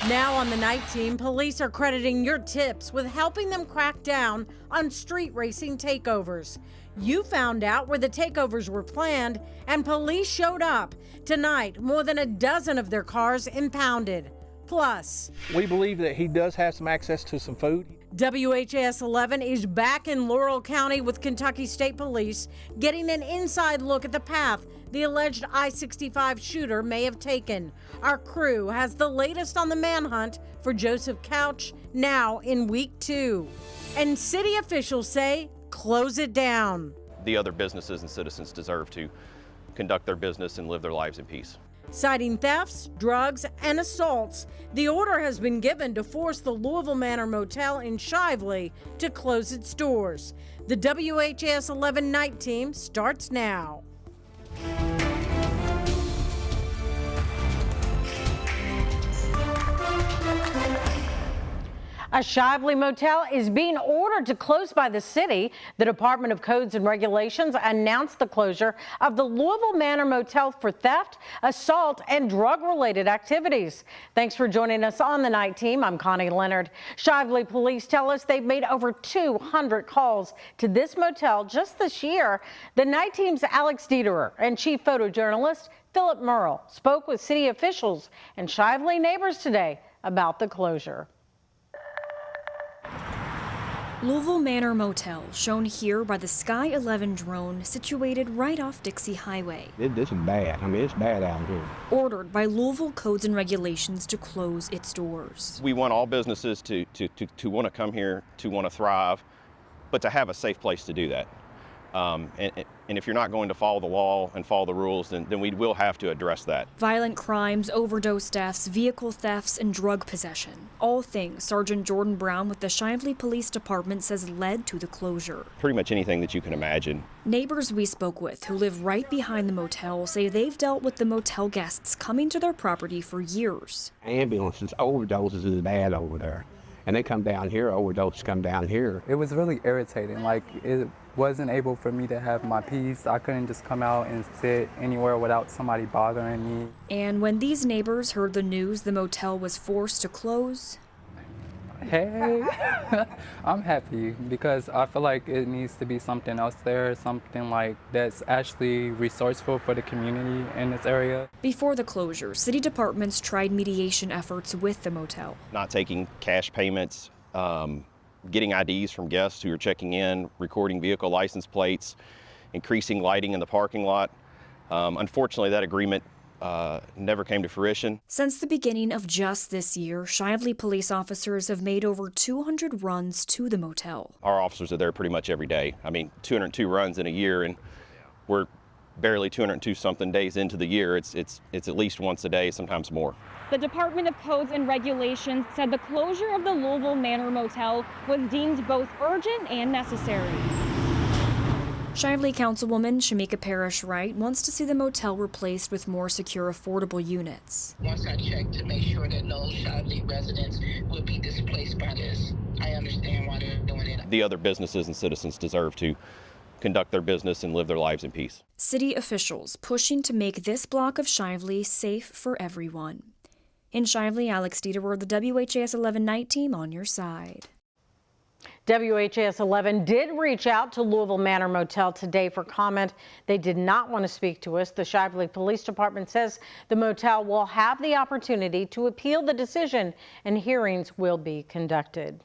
Now on the night team, police are crediting your tips with helping them crack down on street racing takeovers. You found out where the takeovers were planned, and police showed up. Tonight, more than a dozen of their cars impounded. Plus, we believe that he does have some access to some food. WHAS11 is back in Laurel County with Kentucky State Police, getting an inside look at the path the alleged I-65 shooter may have taken. Our crew has the latest on the manhunt for Joseph Couch, now in week 2. And city officials say, close it down. The other businesses and citizens deserve to conduct their business and live their lives in peace. Citing thefts, drugs, and assaults, the order has been given to force the Louisville Manor Motel in Shively to close its doors. The WHAS11 night team starts now. A Shively motel is being ordered to close by the city. The Department of Codes and Regulations announced the closure of the Louisville Manor Motel for theft, assault, and drug-related activities. Thanks for joining us on the night team. I'm Connie Leonard. Shively police tell us they've made over 200 calls to this motel just this year. The night team's Alex Dieterer and chief photojournalist Philip Merle spoke with city officials and Shively neighbors today about the closure. Louisville Manor Motel, shown here by the Sky 11 drone, situated right off Dixie Highway. This is bad. I mean, it's bad out here. Ordered by Louisville Codes and Regulations to close its doors. We want all businesses to want to come here, to want to thrive, but to have a safe place to do that. And if you're not going to follow the law and follow the rules, then we will have to address that. Violent crimes, overdose deaths, vehicle thefts, and drug possession. All things Sergeant Jordan Brown with the Shively Police Department says led to the closure. Pretty much anything that you can imagine. Neighbors we spoke with who live right behind the motel say they've dealt with the motel guests coming to their property for years. Ambulances, overdoses is bad over there. And they come down here, overdoses come down here. It was really irritating. Like, it wasn't able for me to have my peace. I couldn't just come out and sit anywhere without somebody bothering me. And when these neighbors heard the news the motel was forced to close, hey, I'm happy because I feel like it needs to be something else there, something like that's actually resourceful for the community in this area. Before the closure, city departments tried mediation efforts with the motel. Not taking cash payments, getting IDs from guests who are checking in, recording vehicle license plates, increasing lighting in the parking lot. Unfortunately, that agreement never came to fruition. Since the beginning of just this year, Shively police officers have made over 200 runs to the motel. Our officers are there pretty much every day. I mean, 202 runs in a year, and we're barely 202 something days into the year. It's at least once a day, sometimes more. The Department of Codes and Regulations said the closure of the Louisville Manor Motel was deemed both urgent and necessary. Shively Councilwoman Shamika Parrish-Wright wants to see the motel replaced with more secure, affordable units. Once I check to make sure that no Shively residents will be displaced by this, I understand why they're doing it. The other businesses and citizens deserve to conduct their business and live their lives in peace. City officials pushing to make this block of Shively safe for everyone. In Shively, Alex Dieterer, the WHAS11 night team on your side. WHAS11 did reach out to Louisville Manor Motel today for comment. They did not want to speak to us. The Shively Police Department says the motel will have the opportunity to appeal the decision and hearings will be conducted.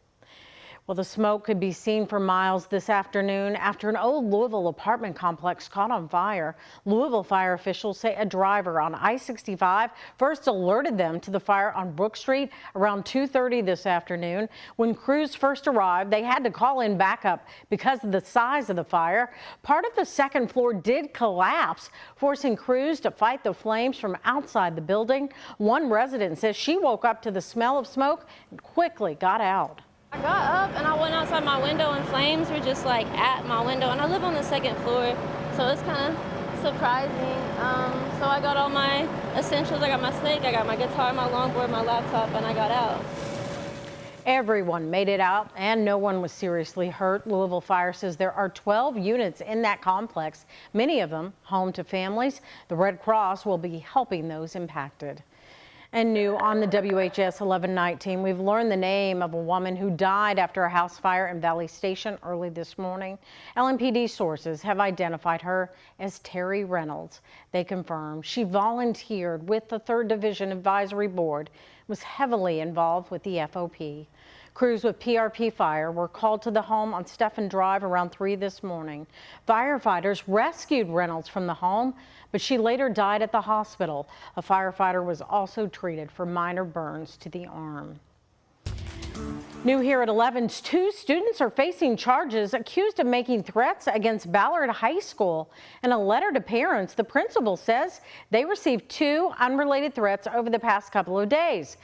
Well, the smoke could be seen for miles this afternoon after an old Louisville apartment complex caught on fire. Louisville fire officials say a driver on I-65 first alerted them to the fire on Brook Street around 2:30 this afternoon. When crews first arrived, they had to call in backup because of the size of the fire. Part of the second floor did collapse, forcing crews to fight the flames from outside the building. One resident says she woke up to the smell of smoke and quickly got out. I got up and I went outside my window and flames were just like at my window, and I live on the second floor, so it's kind of surprising. So I got all my essentials. I got my snake, I got my guitar, my longboard, my laptop, and I got out. Everyone made it out and no one was seriously hurt. Louisville Fire says there are 12 units in that complex, many of them home to families. The Red Cross will be helping those impacted. And new on the WHAS 1119, we've learned the name of a woman who died after a house fire in Valley Station early this morning. LMPD sources have identified her as Terry Reynolds. They confirm she volunteered with the 3rd Division Advisory Board, was heavily involved with the FOP. Crews with PRP Fire were called to the home on Stephen Drive around 3 this morning. Firefighters rescued Reynolds from the home, but she later died at the hospital. A firefighter was also treated for minor burns to the arm. New here at 11, 2 students are facing charges accused of making threats against Ballard High School. In a letter to parents, the principal says they received 2 unrelated threats over the past couple of days.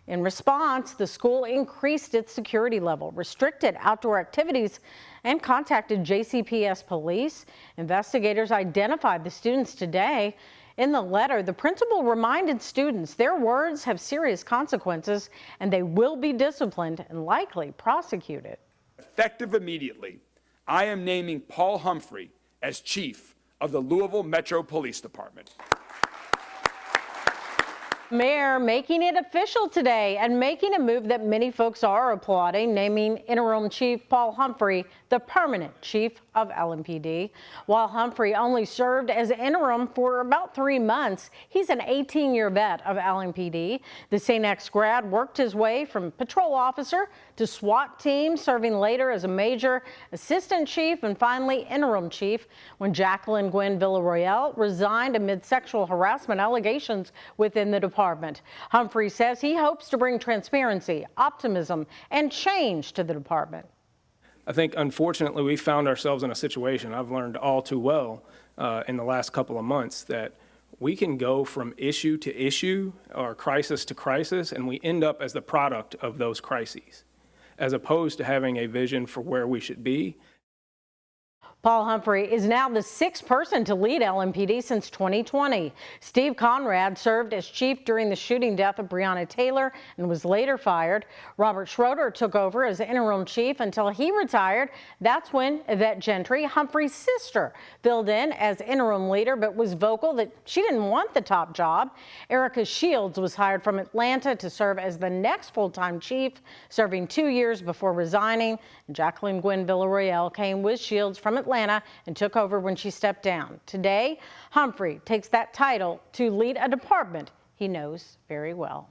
In response, the school increased its security level, restricted outdoor activities, and contacted JCPS police. Investigators identified the students today. In the letter, the principal reminded students their words have serious consequences and they will be disciplined and likely prosecuted. Effective immediately, I am naming Paul Humphrey as chief of the Louisville Metro Police Department. Mayor making it official today and making a move that many folks are applauding, naming interim chief Paul Humphrey the permanent chief of LMPD. While Humphrey only served as interim for about 3 months, he's an 18-year vet of LMPD. The St. X grad worked his way from patrol officer to SWAT team, serving later as a major, assistant chief, and finally interim chief when Jacqueline Gwen Villarroel resigned amid sexual harassment allegations within the department. Humphrey says he hopes to bring transparency, optimism, and change to the department. I think, unfortunately, we found ourselves in a situation I've learned all too well in the last couple of months that we can go from issue to issue or crisis to crisis, and we end up as the product of those crises, as opposed to having a vision for where we should be. Paul Humphrey is now the 6th person to lead LMPD since 2020. Steve Conrad served as chief during the shooting death of Breonna Taylor and was later fired. Robert Schroeder took over as interim chief until he retired. That's when Yvette Gentry, Humphrey's sister, filled in as interim leader but was vocal that she didn't want the top job. Erica Shields was hired from Atlanta to serve as the next full-time chief, serving 2 years before resigning. Jacqueline Gwen Villarroel came with Shields from Atlanta and took over when she stepped down. Today, Humphrey takes that title to lead a department he knows very well.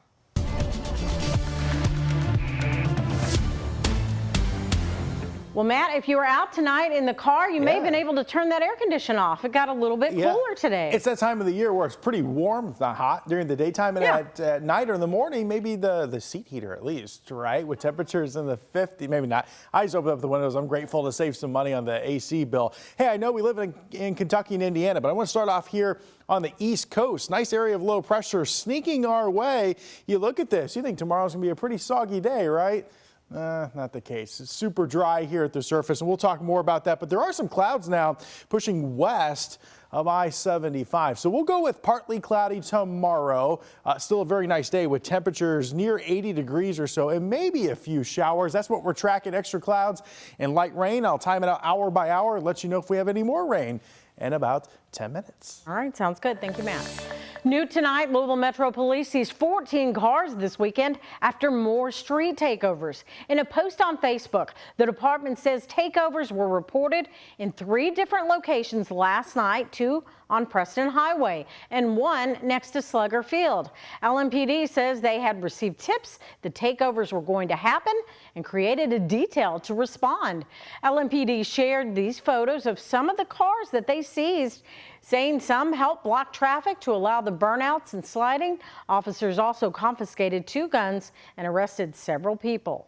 Well, Matt, if you were out tonight in the car, you may have been able to turn that air conditioner off. It got a little bit cooler today. It's that time of the year where it's pretty warm, it's not hot during the daytime, and at night or in the morning, maybe the seat heater at least, right? With temperatures in the 50s, maybe not. I just open up the windows. I'm grateful to save some money on the AC bill. Hey, I know we live in Kentucky and Indiana, but I want to start off here on the East Coast. Nice area of low pressure sneaking our way. You look at this, you think tomorrow's going to be a pretty soggy day, right? Not the case. It's super dry here at the surface, and we'll talk more about that. But there are some clouds now pushing west of I-75. So we'll go with partly cloudy tomorrow. Still a very nice day with temperatures near 80 degrees or so and maybe a few showers. That's what we're tracking, extra clouds and light rain. I'll time it out hour by hour and let you know if we have any more rain in about 10 minutes. All right, sounds good. Thank you, Matt. New tonight, Louisville Metro Police seized 14 cars this weekend after more street takeovers. In a post on Facebook, the department says takeovers were reported in 3 different locations last night, 2 on Preston Highway and 1 next to Slugger Field. LMPD says they had received tips the takeovers were going to happen and created a detail to respond. LMPD shared these photos of some of the cars that they seized, saying some helped block traffic to allow the burnouts and sliding. Officers also confiscated 2 guns and arrested several people.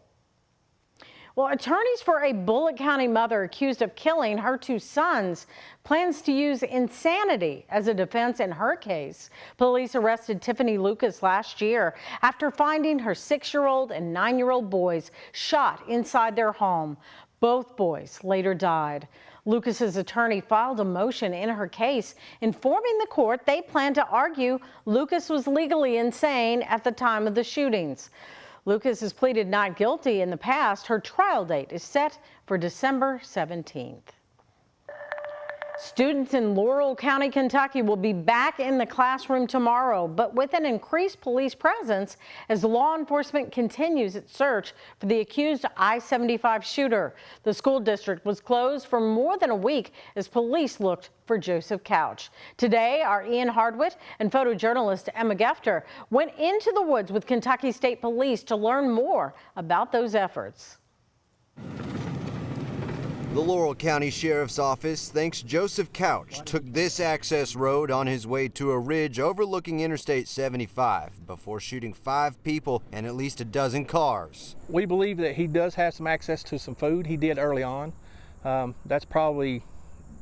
Well, attorneys for a Bullitt County mother accused of killing her 2 sons plans to use insanity as a defense in her case. Police arrested Tiffany Lucas last year after finding her 6-year-old and 9-year-old boys shot inside their home. Both boys later died. Lucas's attorney filed a motion in her case, informing the court they plan to argue Lucas was legally insane at the time of the shootings. Lucas has pleaded not guilty in the past. Her trial date is set for December 17th. Students in Laurel County, Kentucky will be back in the classroom tomorrow, but with an increased police presence as law enforcement continues its search for the accused I-75 shooter. The school district was closed for more than a week as police looked for Joseph Couch. Today, our Ian Hardwitt and photojournalist Emma Gefter went into the woods with Kentucky State Police to learn more about those efforts. The Laurel County Sheriff's Office thinks Joseph Couch took this access road on his way to a ridge overlooking Interstate 75 before shooting 5 people and at least a dozen cars. We believe that he does have some access to some food. He did early on. That's probably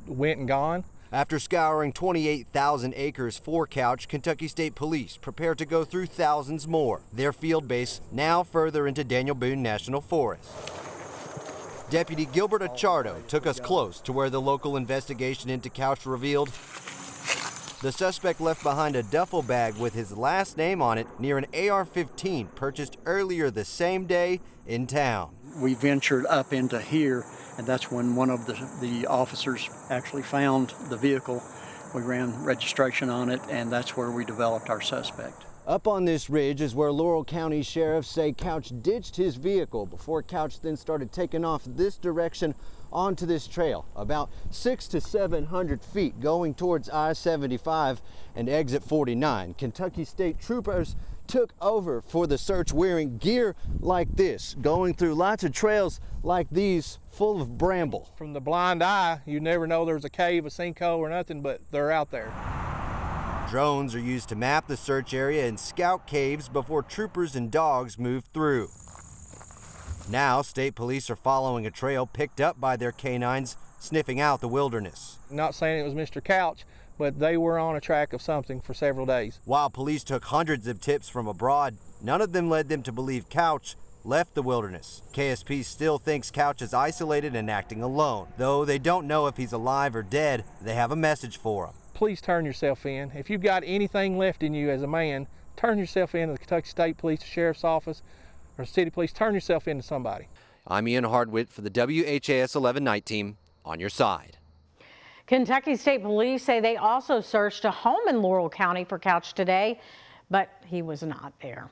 went and gone. After scouring 28,000 acres for Couch, Kentucky State Police prepare to go through thousands more. Their field base now further into Daniel Boone National Forest. Deputy Gilbert Achardo took us close to where the local investigation into Couch revealed the suspect left behind a duffel bag with his last name on it near an AR-15 purchased earlier the same day in town. We ventured up into here, and that's when one of the officers actually found the vehicle. We ran registration on it, and that's where we developed our suspect. Up on this ridge is where Laurel County sheriffs say Couch ditched his vehicle before Couch then started taking off this direction onto this trail, about 600 to 700 feet going towards I-75 and exit 49. Kentucky State troopers took over for the search wearing gear like this, going through lots of trails like these full of bramble. From the blind eye, you never know there's a cave, a sinkhole, or nothing, but they're out there. Drones are used to map the search area and scout caves before troopers and dogs move through. Now, state police are following a trail picked up by their canines, sniffing out the wilderness. Not saying it was Mr. Couch, but they were on a track of something for several days. While police took hundreds of tips from abroad, none of them led them to believe Couch left the wilderness. KSP still thinks Couch is isolated and acting alone. Though they don't know if he's alive or dead, they have a message for him. Please turn yourself in. If you've got anything left in you as a man, turn yourself in to the Kentucky State Police, Sheriff's Office, or City Police. Turn yourself into somebody. I'm Ian Hardwitt for the WHAS 11 Night Team, on your side. Kentucky State Police say they also searched a home in Laurel County for Couch today, but he was not there.